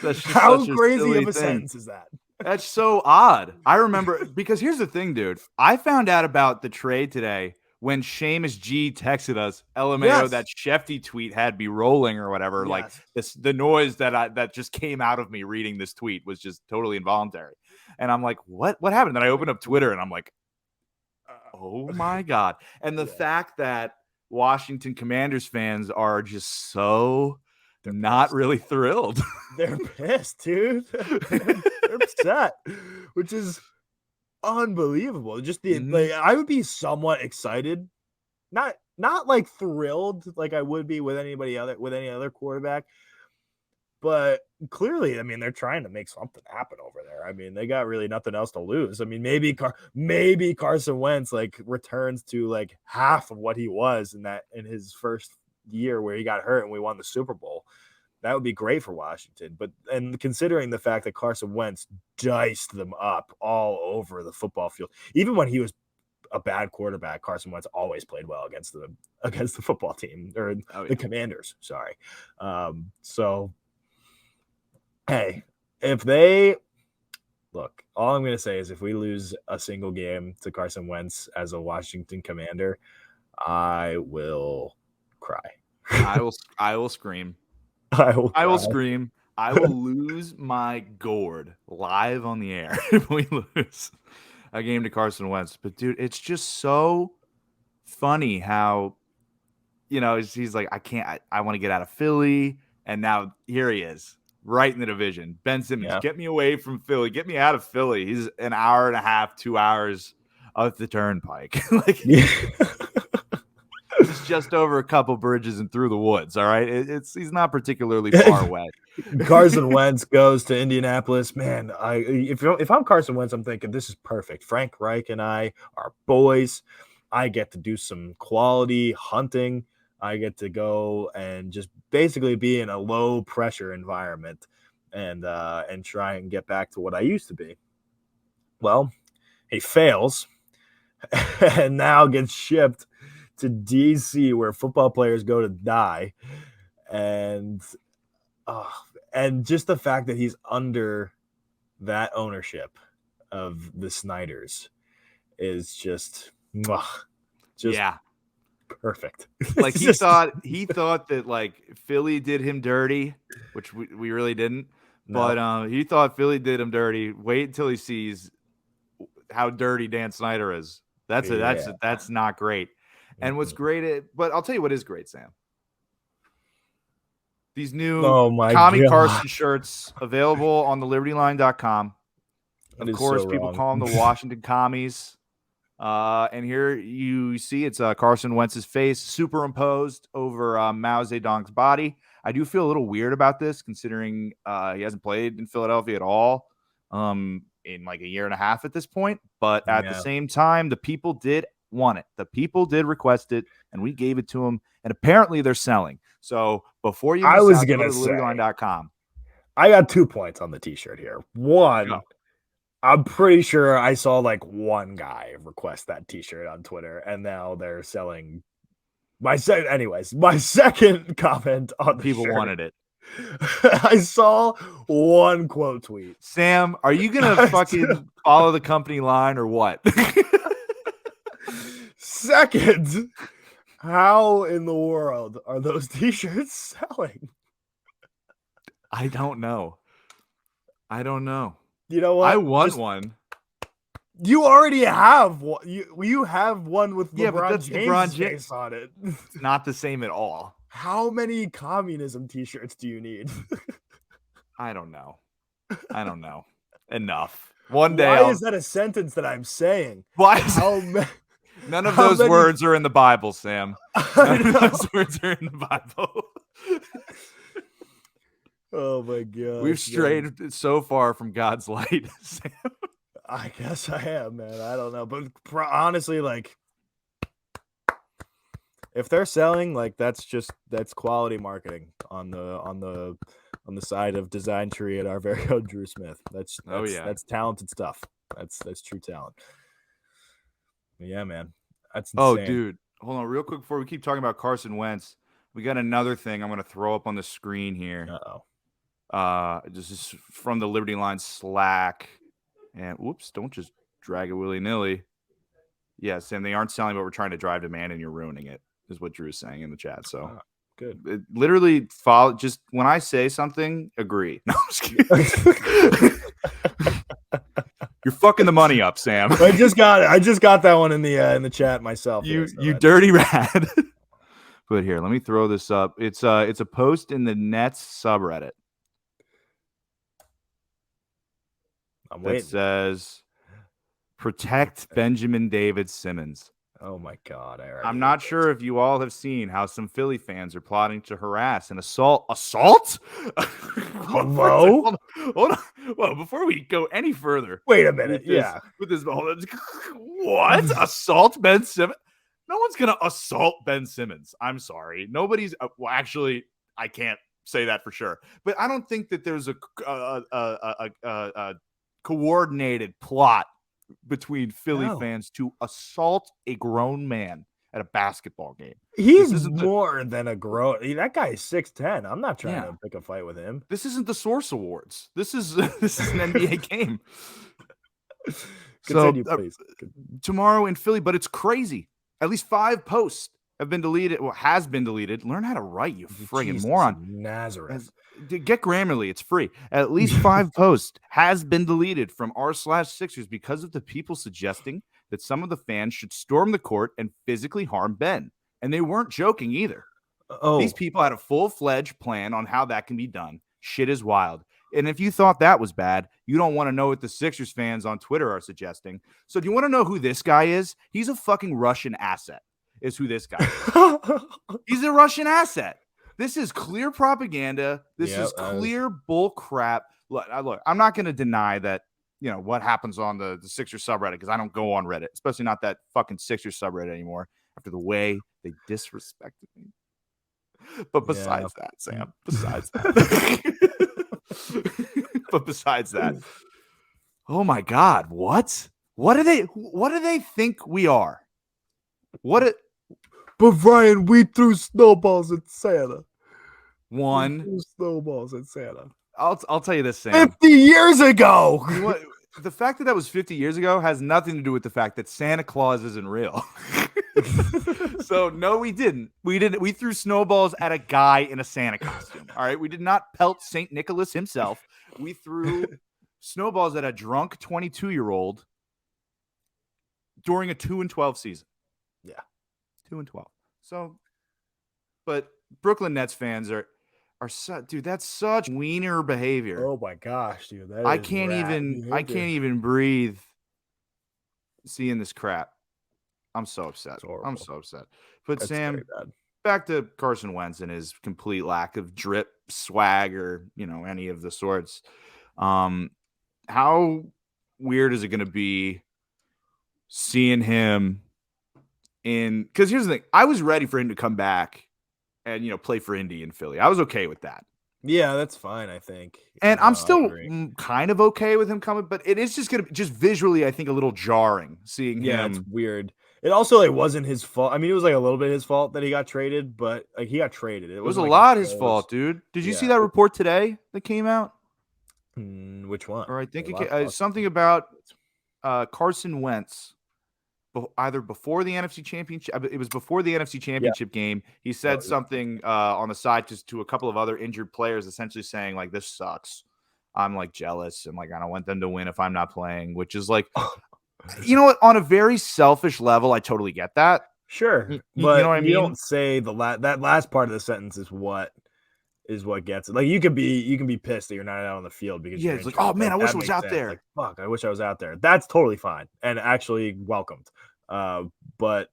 That's just
how
such
crazy of a
thing.
sentence is that?
That's so odd. I remember because here's the thing, dude. I found out about the trade today when Seamus G texted us, LMAO,
Yes.
that Shefty tweet had me rolling or whatever.
Yes.
Like the noise that just came out of me reading this tweet was just totally involuntary. And I'm like, what happened? Then I opened up Twitter and I'm like, oh my God. And the fact that Washington Commanders fans are just so not really thrilled.
They're pissed, dude. They're upset, which is unbelievable. Just like, I would be somewhat excited, not like thrilled like I would be with any other quarterback, but clearly, I mean, they're trying to make something happen over there. I mean, they got really nothing else to lose. I mean, maybe Carson Wentz like returns to like half of what he was in his first year where he got hurt and we won the Super Bowl. That would be great for Washington. And considering the fact that Carson Wentz diced them up all over the football field, even when he was a bad quarterback, Carson Wentz always played well against the football team or the Commanders. Sorry. So, hey, if they look, all I'm going to say is if we lose a single game to Carson Wentz as a Washington Commander, I will cry.
I will scream. I will scream. I will lose my gourd live on the air if we lose a game to Carson Wentz. But, dude, it's just so funny how, he's like, I want to get out of Philly. And now here he is, right in the division. Ben Simmons, Get me away from Philly. Get me out of Philly. He's an hour and a half, 2 hours up the turnpike. It's just over a couple bridges and through the woods. All right. He's not particularly far away.
Carson Wentz goes to Indianapolis. Man, if I'm Carson Wentz, I'm thinking this is perfect. Frank Reich and I are boys. I get to do some quality hunting. I get to go and just basically be in a low pressure environment and try and get back to what I used to be. Well, he fails and now gets shipped to DC where football players go to die. And just the fact that he's under that ownership of the Snyders is just perfect.
Like he thought that like Philly did him dirty, which we really didn't. No. But he thought Philly did him dirty. Wait until he sees how dirty Dan Snyder is. That's not great. And what's great, but I'll tell you what is great, Sam. These new Tommy Carson shirts available on the libertyline.com. Of course, people call them the Washington Commies. And here you see it's Carson Wentz's face superimposed over Mao Zedong's body. I do feel a little weird about this, considering he hasn't played in Philadelphia at all in like a year and a half at this point. But at the same time, the people did want it. The people did request it, and we gave it to them. And apparently, they're selling. So before you,
I was going to say,
libertyline.com.
I got 2 points on the T-shirt here. One. Go. I'm pretty sure I saw like one guy request that T-shirt on Twitter, and now they're selling. My second comment on the
people
shirt,
wanted it.
I saw one quote tweet.
Sam, are you gonna fucking follow the company line or what?
Second, how in the world are those T-shirts selling?
I don't know.
You know what?
I want one.
You already have one. You have one with LeBron James' face on it.
It's not the same at all.
How many communism T-shirts do you need?
I don't know. Enough. One day.
Why is that a sentence that I'm saying?
Why? None of those words are in the Bible, Sam. None of those words are in the Bible.
Oh my god.
We've strayed so far from God's light, Sam.
I guess I am, man. I don't know. But honestly, like, if they're selling, like, that's quality marketing on the side of Design Tree at our very own Drew Smith. That's talented stuff. That's true talent. But yeah, man. That's insane.
Oh, dude. Hold on real quick before we keep talking about Carson Wentz. We got another thing I'm going to throw up on the screen here. This is from the Liberty Line Slack. And whoops, don't just drag it willy-nilly. Yeah, Sam, they aren't selling, but we're trying to drive demand and you're ruining it, is what Drew's saying in the chat. So
good.
It literally follow, just when I say something, agree. No, I'm just kidding. You're fucking the money up, Sam.
I just got that one in the chat myself.
You dirty rat. But here, let me throw this up. It's a post in the Nets subreddit.
I'm waiting.
It says, protect Benjamin David Simmons.
Oh my God.
I'm not sure if you all have seen how some Philly fans are plotting to harass and assault.
Hello?
Hold on. Well, before we go any further.
Wait a minute.
With this what? Assault Ben Simmons? No one's going to assault Ben Simmons. I'm sorry. Nobody's well, actually, I can't say that for sure. But I don't think that there's a coordinated plot between Philly fans to assault a grown man at a basketball game.
He's more than a grown. That guy is 6'10". I'm not trying to pick a fight with him.
This isn't the Source Awards. This is an NBA game.
Continue, please.
Tomorrow in Philly, but it's crazy. At least 5 posts have been deleted. Well, has been deleted. Learn how to write, you friggin' moron.
Nazareth.
Get Grammarly. It's free. At least 5 posts has been deleted from r/Sixers because of the people suggesting that some of the fans should storm the court and physically harm Ben. And they weren't joking either. These people had a full-fledged plan on how that can be done. Shit is wild. And if you thought that was bad, you don't want to know what the Sixers fans on Twitter are suggesting. So do you want to know who this guy is? He's a fucking Russian asset, is who this guy is. He's a Russian asset. This is clear propaganda. This is clear bull crap. Look, I'm not going to deny that, you know, what happens on the Sixers subreddit, because I don't go on Reddit, especially not that fucking Sixers subreddit anymore after the way they disrespected me. But besides that, Sam, but besides that, oh my God, what do they think we are? But
Ryan, we threw snowballs at Santa.
Snowballs at Santa. I'll tell you this, Sam.
50 years ago.
You know what? The fact that was 50 years ago has nothing to do with the fact that Santa Claus isn't real. So no, we didn't. We threw snowballs at a guy in a Santa costume. All right. We did not pelt St. Nicholas himself. We threw snowballs at a drunk 22-year-old during a 2-12 season.
Yeah.
2-12. So, but Brooklyn Nets fans are dude, that's such wiener behavior.
Oh my gosh, dude.
I can't even breathe seeing this crap. I'm so upset. But that's Sam, back to Carson Wentz and his complete lack of drip, swag, or, you know, any of the sorts. How weird is it going to be seeing him because here's the thing. I was ready for him to come back and, you know, play for Indy in Philly. I was okay with that.
Yeah, that's fine, I think.
And I'm still kind of okay with him coming, but it is just going to just visually, I think, a little jarring seeing him.
Yeah, it's weird. It also like wasn't his fault. I mean, it was like a little bit his fault that he got traded, but like he got traded.
It was a lot his fault, dude. Did you see that report today that came out?
Which one?
Or I think something about Carson Wentz. Either before the NFC Championship, it was before the NFC Championship game. He said something on the side to a couple of other injured players, essentially saying like, "This sucks. I'm like jealous and like I don't want them to win if I'm not playing." Which is like, you know what? On a very selfish level, I totally get that.
Sure, but
you know what I mean?
You don't say that last part of the sentence is what gets it. Like you can be pissed that you're not out on the field because
it's like, oh man, I wish I was out there.
Like, fuck, I wish I was out there. That's totally fine and actually welcomed. But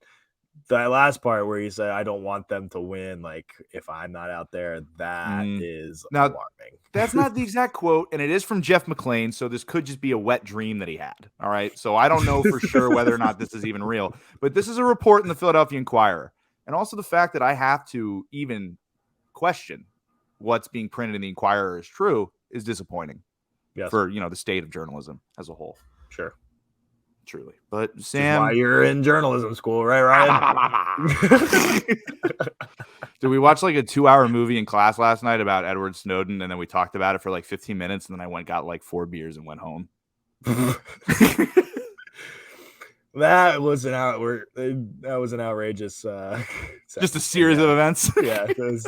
that last part where he said, I don't want them to win, like, if I'm not out there, that is
now,
alarming.
That's not the exact quote, and it is from Jeff McClain, so this could just be a wet dream that he had. All right. So I don't know for sure whether or not this is even real, but this is a report in the Philadelphia Inquirer. And also the fact that I have to even question what's being printed in the Inquirer is true is disappointing for, the state of journalism as a whole.
Sure.
Truly. But Sam,
why you're in journalism school, right, Ryan?
Did we watch like a 2-hour movie in class last night about Edward Snowden, and then we talked about it for like 15 minutes, and then I got like 4 beers and went home.
That was an outrageous
just a series of events.
Yeah, those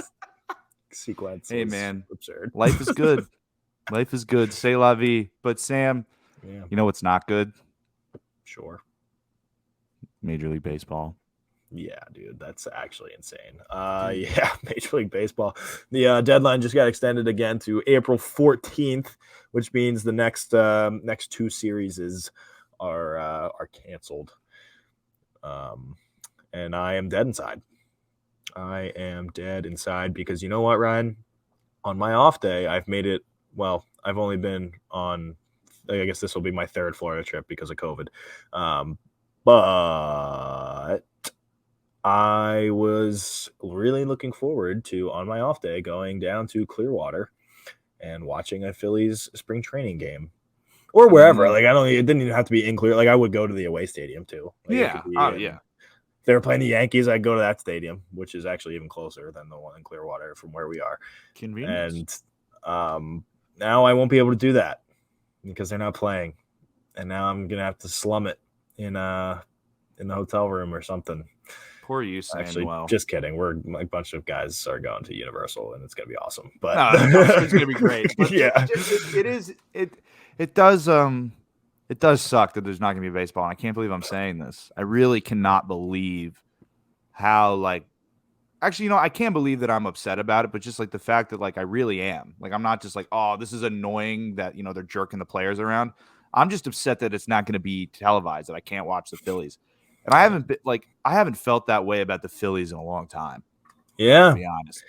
sequence.
Hey man,
absurd.
Life is good. Life is good. C'est la vie. But Sam, you know what's not good?
Sure.
Major League Baseball.
Yeah, dude, that's actually insane. Yeah, Major League Baseball. The deadline just got extended again to April 14th, which means the next 2 series are canceled. And I am dead inside. I am dead inside because you know what, Ryan? On my off day, I've made it. Well, I've only been on. I guess this will be my 3rd Florida trip because of COVID. But I was really looking forward to, on my off day, going down to Clearwater and watching a Phillies spring training game or wherever. Like, it didn't even have to be in Clear. Like, I would go to the away stadium too. Like,
yeah.
If they were playing the Yankees, I'd go to that stadium, which is actually even closer than the one in Clearwater from where we are.
Convenience.
And now I won't be able to do that because they're not playing. And now I'm going to have to slum it in the hotel room or something.
Poor you, Sam.
Actually, just kidding. We're a bunch of guys are going to Universal, and it's going to be awesome. But
it's going to be great. But
yeah,
it does suck that there's not going to be baseball. And I can't believe I'm saying this. I really cannot believe how actually, I can't believe that I'm upset about it, but just like the fact that I really am. Like, I'm not just like, oh, this is annoying that they're jerking the players around. I'm just upset that it's not going to be televised, that I can't watch the Phillies. And I haven't felt that way about the Phillies in a long time.
Yeah.
To be honest.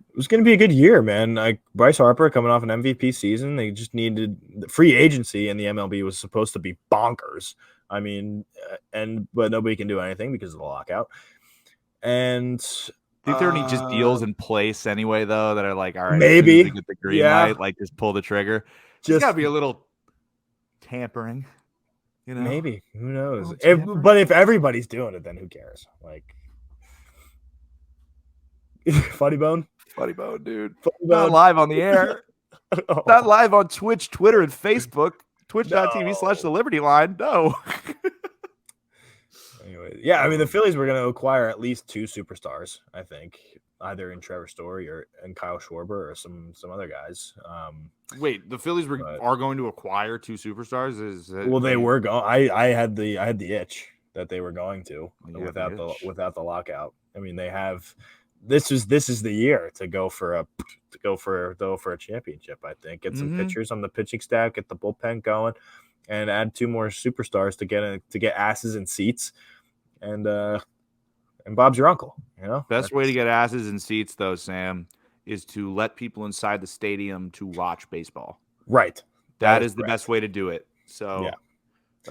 It was going to be a good year, man. Like Bryce Harper coming off an MVP season. They just needed the free agency, and the MLB was supposed to be bonkers. I mean, but nobody can do anything because of the lockout. And
I think there are any just deals in place anyway, though, that are like, all right,
maybe
get the green light, just pull the trigger. Just gotta be a little tampering.
Maybe, who knows? But if everybody's doing it, then who cares? Like, funny bone,
dude. Not live on the air. Not live on Twitch, Twitter, and Facebook. Twitch.tv/the Liberty Line. No.
Anyway, yeah, I mean, the Phillies were going to acquire at least 2 superstars, I think, either in Trevor Story and Kyle Schwarber or some other guys.
Wait, the Phillies are going to acquire 2 superstars?
They were going. I had the itch that they were going to without the lockout. I mean, they have. This is the year to go for a championship. I think get some pitchers on the pitching staff, get the bullpen going, and add 2 more superstars to get asses in seats, and Bob's your uncle.
Best way to get asses in seats, though, Sam, is to let people inside the stadium to watch baseball.
Right.
That is the best way to do it. So,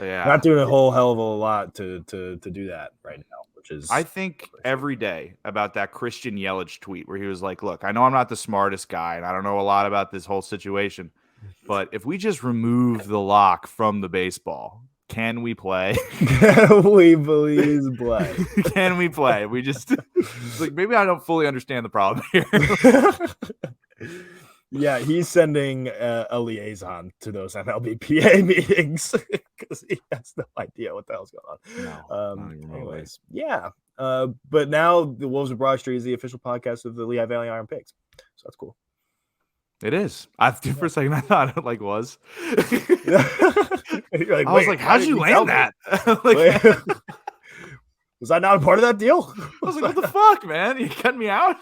yeah.
Not doing a whole hell of a lot to do that right now, which is.
I think every day about that Christian Yelich tweet where he was like, look, I know I'm not the smartest guy and I don't know a lot about this whole situation, but if we just remove the lock from the baseball, can we play?
Can we please play?
Can we play? We just maybe I don't fully understand the problem here.
Yeah, he's sending a liaison to those MLBPA meetings because he has no idea what the hell's going on. Anyways, yeah. But now the Wolves of Broad Street is the official podcast of the Lehigh Valley Iron Pigs, so that's cool.
It is. For a second, I thought it was.
Like,
I was like, how'd you land that?
Was I not a part of that deal?
I was like, what the fuck, man? You cut me out?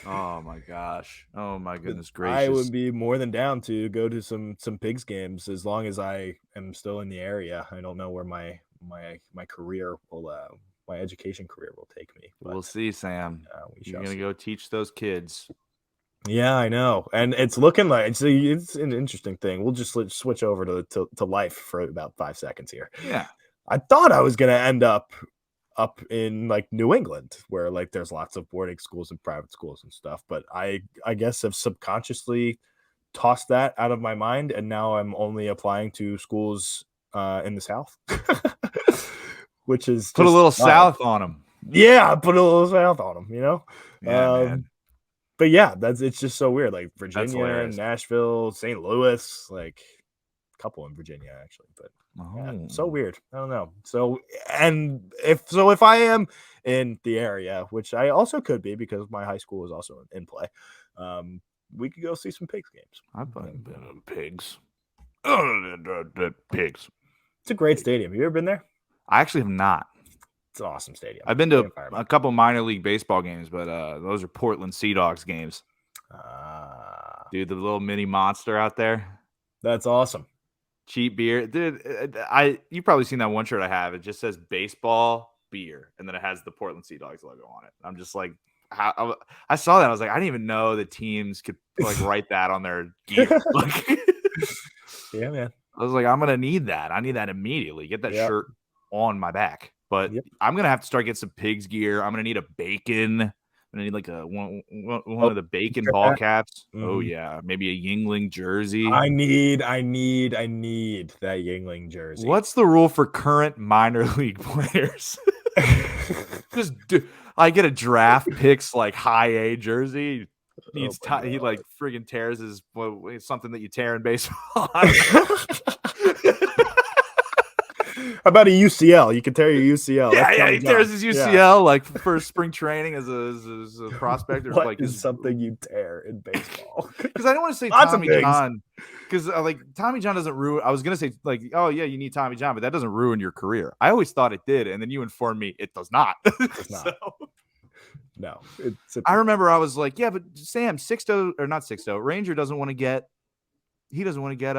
Oh, my gosh. Oh, my goodness gracious.
I would be more than down to go to some Pigs games as long as I am still in the area. I don't know where my my career will my education career will take me.
We'll see, Sam. You're gonna go teach those kids.
Yeah, I know, and it's looking like it's an interesting thing. We'll just switch over to life for about 5 seconds here.
Yeah,
I thought I was gonna end up in like New England, where like there's lots of boarding schools and private schools and stuff, but I guess have subconsciously tossed that out of my mind, and now I'm only applying to schools in the South, which is
put a little South on them.
Yeah, put a little South on them,
Yeah, man.
But yeah, it's just so weird. Like Virginia, Nashville, St. Louis, like a couple in Virginia actually, but yeah, so weird. I don't know. So if I am in the area, which I also could be because my high school is also in play, we could go see some Pigs games.
I've been in Pigs. Pigs.
It's a great stadium. Have you ever been there?
I actually have not.
It's an awesome stadium.
I've been to a couple minor league baseball games, but those are Portland Sea Dogs games. Dude, the little mini monster out there.
That's awesome.
Cheap beer. Dude, you've probably seen that one shirt I have. It just says baseball beer, and then it has the Portland Sea Dogs logo on it. I'm just like, I saw that. I was like, I didn't even know the teams could like write that on their gear. Like,
yeah, man.
I was like, I'm going to need that. I need that immediately. Get that shirt on my back. But I'm going to have to start getting some Pigs gear. I'm going to need a bacon. I'm going to need like one of the bacon ball caps. Mm-hmm. Oh, yeah. Maybe a Yingling jersey.
I need that Yingling jersey.
What's the rule for current minor league players? I get a draft picks like high A jersey. He like friggin' tears his something that you tear in baseball.
How about a UCL? You can tear your UCL.
Yeah, he tears his UCL like for spring training as a prospect. Or
what
like
is something you tear in baseball?
Because I don't want to say Tommy John. Because like Tommy John doesn't ruin. I was gonna say like, oh yeah, you need Tommy John, but that doesn't ruin your career. I always thought it did, and then you informed me it does not. It does not.
No,
I remember I was like, yeah, but Sam, Ranger doesn't want to get. He doesn't want to get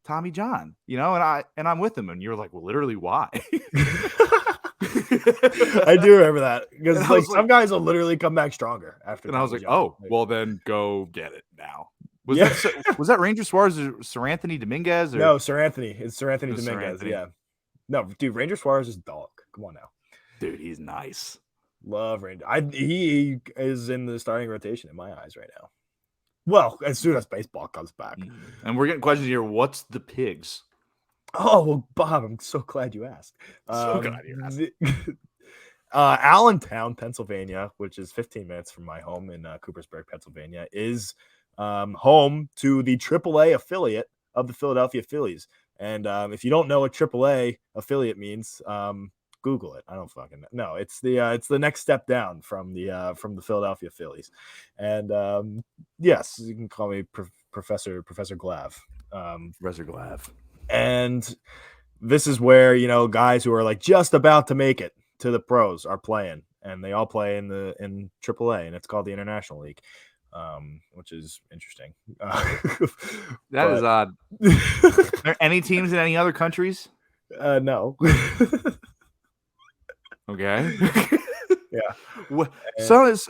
Tommy John, and I'm with him, and you're like, well, literally, why?
I do remember that because like some guys will literally come back stronger after.
And I was like, oh, well, then go get it now. Was that Ranger Suarez or Sir Anthony Dominguez? Or?
No, Sir Anthony. It's Sir Anthony Dominguez. Sir Anthony. Yeah. No, dude, Ranger Suarez is dog. Come on now,
dude. He's nice.
Love Ranger. He is in the starting rotation in my eyes right now. Well, as soon as baseball comes back.
And we're getting questions here. What's the Pigs?
Oh, well, Bob, I'm so glad you asked.
So glad you asked.
Allentown, Pennsylvania, which is 15 minutes from my home in Coopersburg, Pennsylvania, is home to the AAA affiliate of the Philadelphia Phillies. And if you don't know what AAA affiliate means, Google it. I don't fucking know. No, it's the next step down from the Philadelphia Phillies. And yes, you can call me Professor Glav.
Professor Glav.
And this is where, guys who are like just about to make it to the pros are playing, and they all play in AAA, and it's called the International League, which is interesting.
That is odd. Are there any teams in any other countries?
No.
Okay.
Yeah.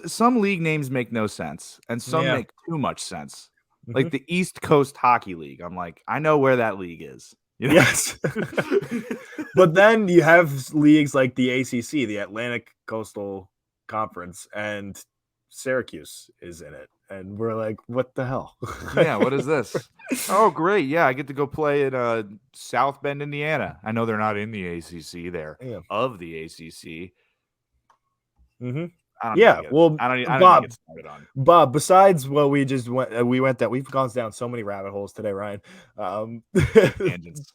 Some league names make no sense, and some make too much sense. Like the East Coast Hockey League. I'm like, I know where that league is.
Yes. But then you have leagues like the ACC, the Atlantic Coastal Conference, and Syracuse is in it. And we're like, what the hell?
Yeah, what is this? Oh, great. Yeah, I get to go play in South Bend, Indiana. I know they're not in the ACC there, of the ACC.
Mm-hmm. Yeah, well,
I don't even get started on.
Bob, besides what we just we've gone down so many rabbit holes today, Ryan.
Tangents.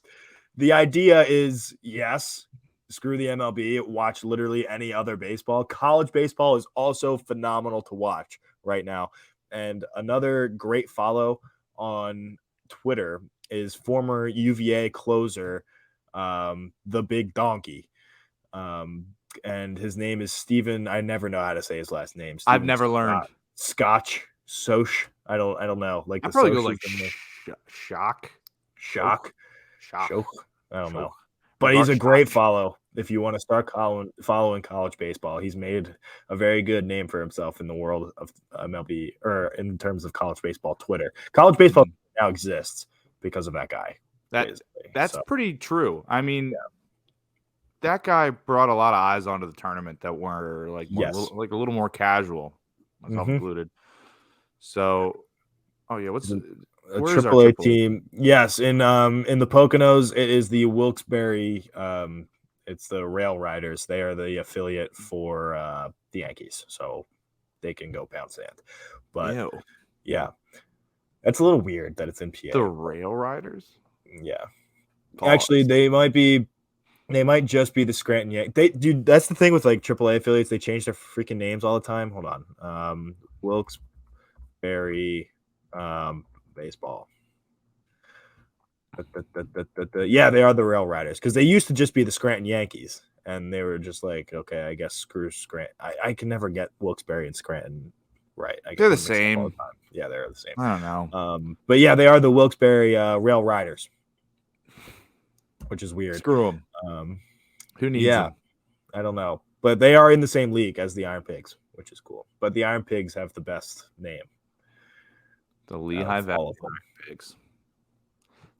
The idea is, yes, screw the MLB, watch literally any other baseball. College baseball is also phenomenal to watch right now. And another great follow on Twitter is former UVA closer, the Big Donkey. And his name is Steven. I never know how to say his last name.
I've never learned.
Scotch. Soch. I don't know. Like
I probably go like shock.
I don't know. But he's a great follow if you want to start following college baseball. He's made a very good name for himself in the world of MLB, or in terms of college baseball Twitter. College baseball now exists because of that guy.
That's pretty true. I mean, that guy brought a lot of eyes onto the tournament that were like a little more casual, myself included. So, what's
a AAA team? Yes, in the Poconos, it is the Wilkes-Barre. It's the Rail Riders. They are the affiliate for the Yankees, so they can go pound sand. But that's a little weird that it's in PA.
The Rail Riders.
Yeah, actually, they might just be the Scranton Yankees. Dude, that's the thing with like AAA affiliates. They change their freaking names all the time. Hold on, Wilkes-Barre baseball. Yeah, they are the Rail Riders because they used to just be the Scranton Yankees, and they were just like, okay, I guess screw Scranton. I can never get Wilkes-Barre and Scranton right.
They're the same.
Yeah, they're the same.
I don't know.
But yeah, they are the Wilkes-Barre Rail Riders, which is weird.
Screw them. Who needs them?
I don't know, but they are in the same league as the Iron Pigs, which is cool. But the Iron Pigs have the best name.
The Lehigh Valley Iron Pigs.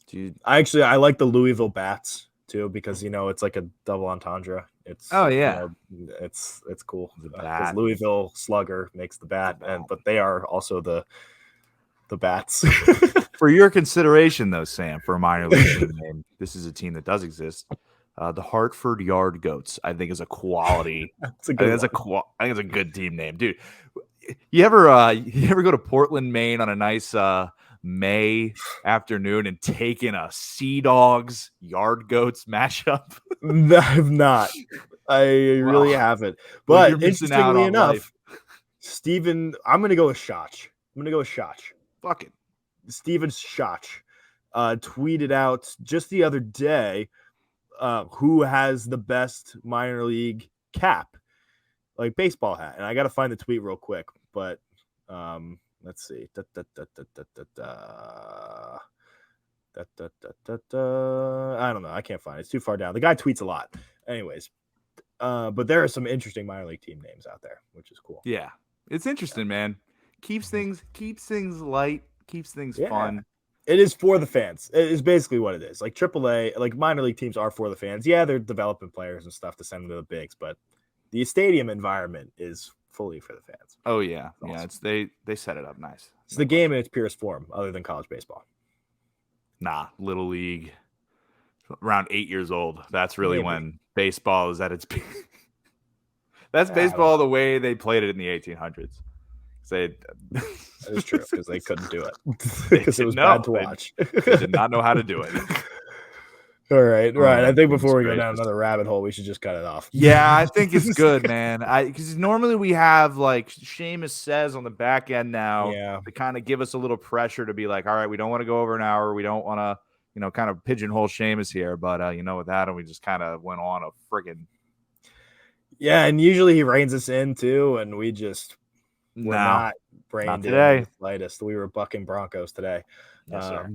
Dude, I like the Louisville Bats too because it's like a double entendre. It's it's cool because Louisville Slugger makes the bat, but they are also the Bats.
For your consideration, though, Sam, for a minor league team name, this is a team that does exist. The Hartford Yard Goats, I think, is a quality. I think it's a good team name, dude. You ever go to Portland, Maine on a nice May afternoon and take in a Sea Dogs Yard Goats mashup?
I have not. I really haven't. But interestingly enough, Steven, I'm going to go with Schach.
Fuck it.
Steven Schach tweeted out just the other day who has the best minor league cap, like baseball hat. And I got to find the tweet real quick, but let's see. I don't know. I can't find it. It's too far down. The guy tweets a lot. Anyways, but there are some interesting minor league team names out there, which is cool.
Yeah, it's interesting, man. Keeps things light, keeps things fun.
It is for the fans. It is basically what it is. Like AAA, like minor league teams are for the fans. Yeah, they're developing players and stuff to send them to the bigs, but the stadium environment is fully for the fans.
Oh yeah, awesome. Yeah. They set it up nice.
It's the game in its purest form, other than college baseball.
Nah, little league, around 8 years old. That's really when baseball is at its peak. That's baseball the way they played it in the 1800s. That
is true because they couldn't do it because it was bad to watch.
They did not know how to do it.
All right. I think before we go down another rabbit hole, we should just cut it off.
Yeah, I think it's good, man. Because normally we have like Seamus says on the back end now to kind of give us a little pressure to be like, all right, we don't want to go over an hour. We don't want to, kind of pigeonhole Seamus here. But with that, and we just kind of went on a friggin'. Yeah,
and usually he reins us in too, and we just. We're not brained
today.
In the slightest. We were bucking Broncos today.
Yes, sir.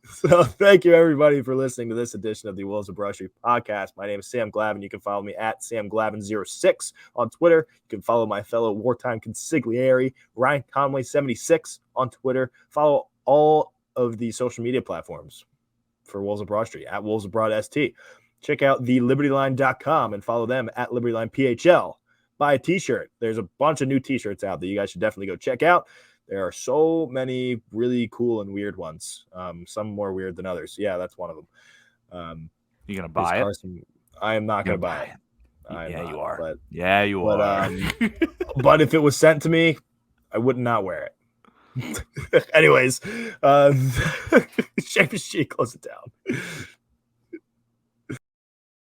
So thank you everybody for listening to this edition of the Wolves of Broad Street podcast. My name is Sam Glavin. You can follow me at SamGlavin06 on Twitter. You can follow my fellow wartime consigliere Ryan Conway 76 on Twitter. Follow all of the social media platforms for Wolves of Broad Street at Wolves of Broad ST. Check out thelibertyline.com and follow them at LibertyLine PHL. Buy a t-shirt. There's a bunch of new t-shirts out that you guys should definitely go check out. There are so many really cool and weird ones. Some more weird than others. Yeah, that's one of them.
You gonna buy it?
I am not gonna buy it.
You are.
But,
you are.
But if it was sent to me, I would not wear it. Anyways, Seamus G, close it down.